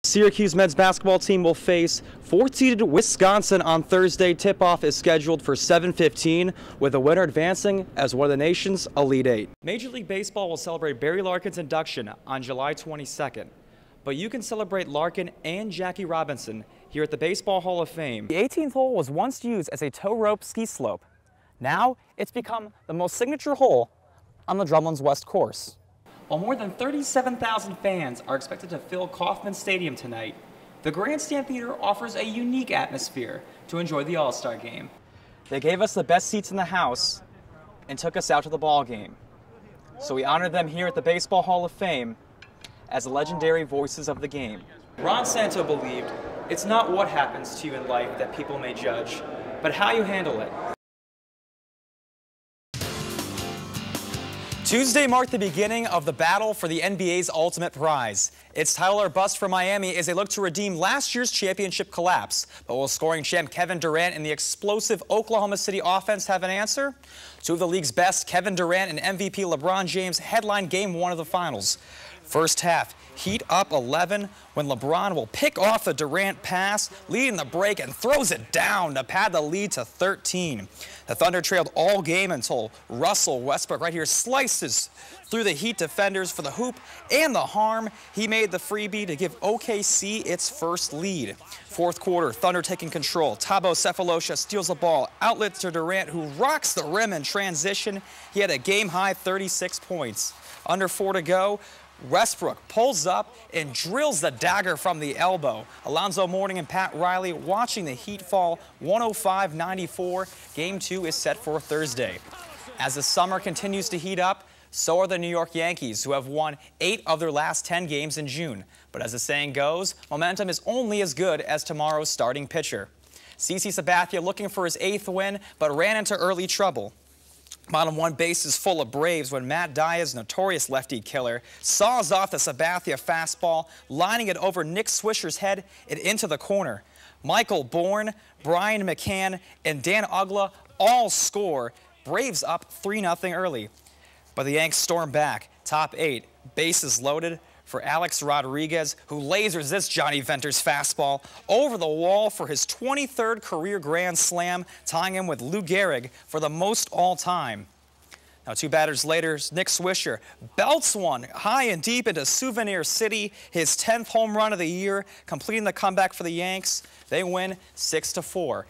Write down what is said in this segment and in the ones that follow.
Syracuse men's basketball team will face 4th-seeded Wisconsin on Thursday. Tip-off is scheduled for 7:15, with the winner advancing as one of the nation's Elite Eight. Major League Baseball will celebrate Barry Larkin's induction on July 22nd. But you can celebrate Larkin and Jackie Robinson here at the Baseball Hall of Fame. The 18th hole was once used as a tow rope ski slope. Now it's become the most signature hole on the Drumlins West course. While more than 37,000 fans are expected to fill Kauffman Stadium tonight, the Grandstand Theater offers a unique atmosphere to enjoy the All-Star game. They gave us the best seats in the house and took us out to the ball game. So we honored them here at the Baseball Hall of Fame as legendary voices of the game. Ron Santo believed, it's not what happens to you in life that people may judge, but how you handle it. Tuesday marked the beginning of the battle for the NBA's ultimate prize. Its title or bust for Miami is a look to redeem last year's championship collapse. But will scoring champ Kevin Durant and the explosive Oklahoma City offense have an answer? Two of the league's best, Kevin Durant and MVP LeBron James, headline Game 1 of the finals. First half, Heat up 11 when LeBron will pick off the Durant pass, leading the break, and throws it down to pad the lead to 13. The Thunder trailed all game until Russell Westbrook right here slices through the Heat defenders for the hoop and the harm. He made the freebie to give OKC its first lead. Fourth quarter, Thunder taking control. Thabo Sefolosha steals the ball, outlet to Durant, who rocks the rim in transition. He had a game-high 36 points. Under 4 to go, Westbrook pulls up and drills the dagger from the elbow. Alonzo Mourning and Pat Riley watching the Heat fall 105-94. Game 2 is set for Thursday. As the summer continues to heat up, so are the New York Yankees, who have won 8 of their last 10 games in June. But as the saying goes, momentum is only as good as tomorrow's starting pitcher. CC Sabathia looking for his 8th win, but ran into early trouble. Bottom one base is full of Braves when Matt Diaz, notorious lefty killer, saws off the Sabathia fastball, lining it over Nick Swisher's head and into the corner. Michael Bourne, Brian McCann, and Dan Uggla all score. Braves up 3-0 early. But the Yanks storm back. Top 8, bases loaded for Alex Rodriguez, who lasers this Johnny Venter's fastball over the wall for his 23rd career grand slam, tying him with Lou Gehrig for the most all-time. Now, 2 batters later, Nick Swisher belts one high and deep into Souvenir City, his 10th home run of the year, completing the comeback for the Yanks. They win 6-4.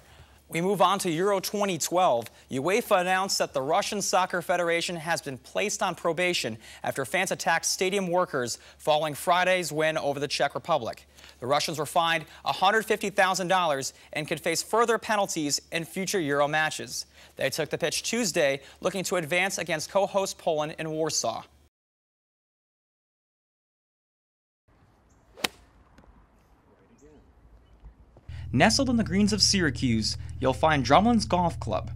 We move on to Euro 2012. UEFA announced that the Russian Soccer Federation has been placed on probation after fans attacked stadium workers following Friday's win over the Czech Republic. The Russians were fined $150,000 and could face further penalties in future Euro matches. They took the pitch Tuesday, looking to advance against co-host Poland in Warsaw. Nestled in the greens of Syracuse, you'll find Drumlins Golf Club,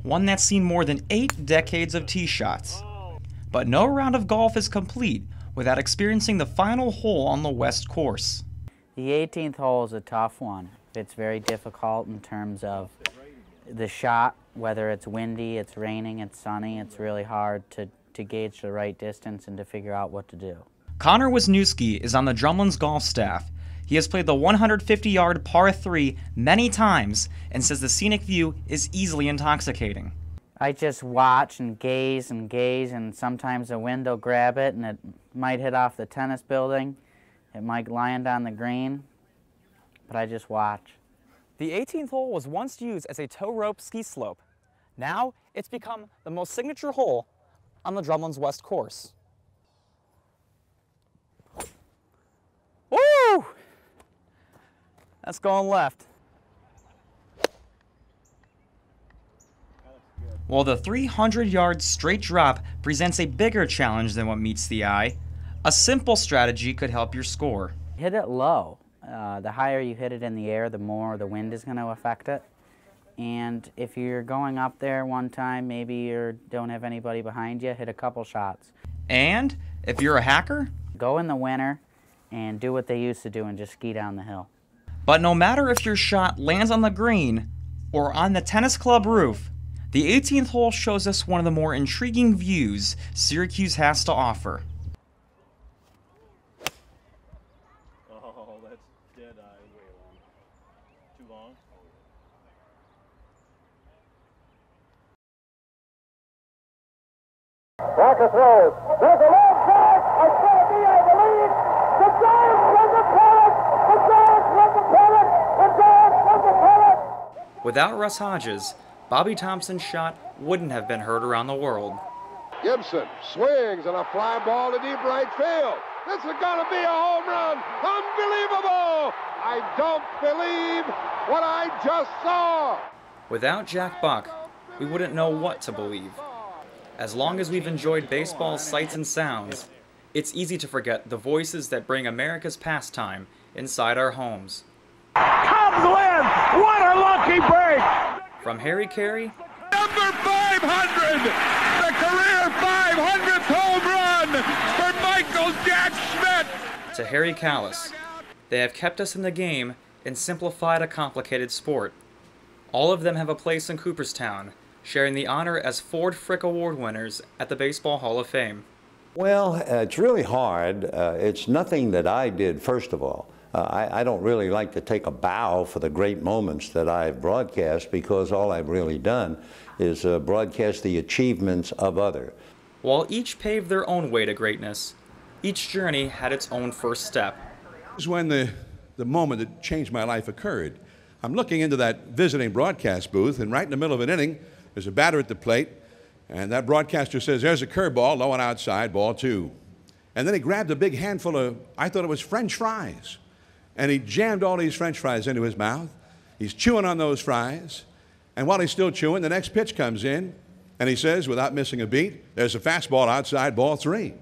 one that's seen more than 8 decades of tee shots. But no round of golf is complete without experiencing the final hole on the West course. The 18th hole is a tough one. It's very difficult in terms of the shot, whether it's windy, it's raining, it's sunny. It's really hard to gauge the right distance and to figure out what to do. Connor Wisniewski is on the Drumlins golf staff. He has played the 150-yard par 3 many times and says the scenic view is easily intoxicating. I just watch and gaze, and sometimes the wind will grab it and it might hit off the tennis building. It might land on the green, but I just watch. The 18th hole was once used as a tow rope ski slope. Now it's become the most signature hole on the Drumlins West course. Woo! That's going left. While the 300-yard straight drop presents a bigger challenge than what meets the eye, a simple strategy could help your score. Hit it low. The higher you hit it in the air, the more the wind is going to affect it. And if you're going up there one time, maybe you don't have anybody behind you, hit a couple shots. And if you're a hacker, go in the winter and do what they used to do and just ski down the hill. But no matter if your shot lands on the green or on the tennis club roof, the 18th hole shows us one of the more intriguing views Syracuse has to offer. Oh, No, that's dead eye. Way long. Too long? Walker throws. There's a long shot. It's going to be, I believe, the Giants win the pennant. The Giants win the pennant. The Giants win the pennant. Without Russ Hodges, Bobby Thompson's shot wouldn't have been heard around the world. Gibson swings and a fly ball to deep right field. This is going to be a home run. Unbelievable! I don't believe what I just saw. Without Jack Buck, we wouldn't know what to believe. As long as we've enjoyed baseball's sights and sounds, it's easy to forget the voices that bring America's pastime inside our homes. Cubs win! What a lucky break! From Harry Carey, Number 500! The career 500th home run for Michael Jack Schmidt! to Harry Callis, they have kept us in the game and simplified a complicated sport. All of them have a place in Cooperstown, sharing the honor as Ford Frick Award winners at the Baseball Hall of Fame. Well, it's really hard. It's nothing that I did, first of all. I don't really like to take a bow for the great moments that I've broadcast, because all I've really done is broadcast the achievements of others. While each paved their own way to greatness, each journey had its own first step. This is when the moment that changed my life occurred. I'm looking into that visiting broadcast booth, and right in the middle of an inning, there's a batter at the plate, and that broadcaster says, "There's a curveball, low and outside, ball 2." And then he grabbed a big handful of, I thought it was French fries, and he jammed all these French fries into his mouth. He's chewing on those fries, and while he's still chewing, the next pitch comes in, and he says, without missing a beat, "There's a fastball outside, ball 3."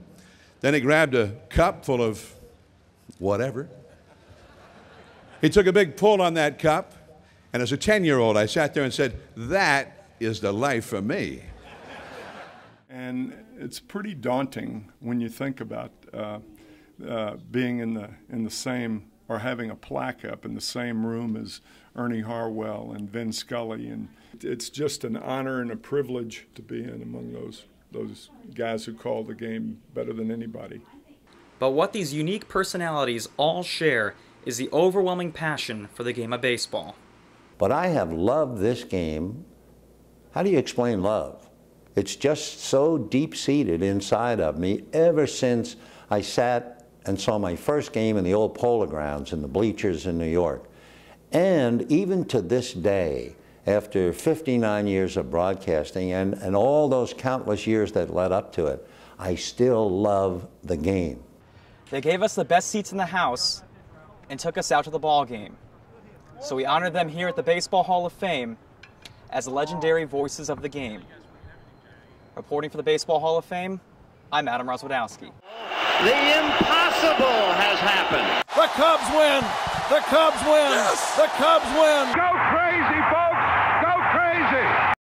Then he grabbed a cup full of whatever. He took a big pull on that cup, and as a 10-year-old, I sat there and said, "That is the life for me." And it's pretty daunting when you think about being in the same, or having a plaque up in the same room as Ernie Harwell and Vin Scully, and it's just an honor and a privilege to be in among those guys who call the game better than anybody. But what these unique personalities all share is the overwhelming passion for the game of baseball. But I have loved this game. How do you explain love? It's just so deep-seated inside of me ever since I sat and saw my first game in the old Polo Grounds in the bleachers in New York. And even to this day, after 59 years of broadcasting and all those countless years that led up to it, I still love the game. They gave us the best seats in the house and took us out to the ball game. So we honored them here at the Baseball Hall of Fame as the legendary voices of the game. Reporting for the Baseball Hall of Fame, I'm Adam Rozwadowski. The impossible has happened. The Cubs win! The Cubs win! Yes. The Cubs win! Go crazy, folks! Go crazy!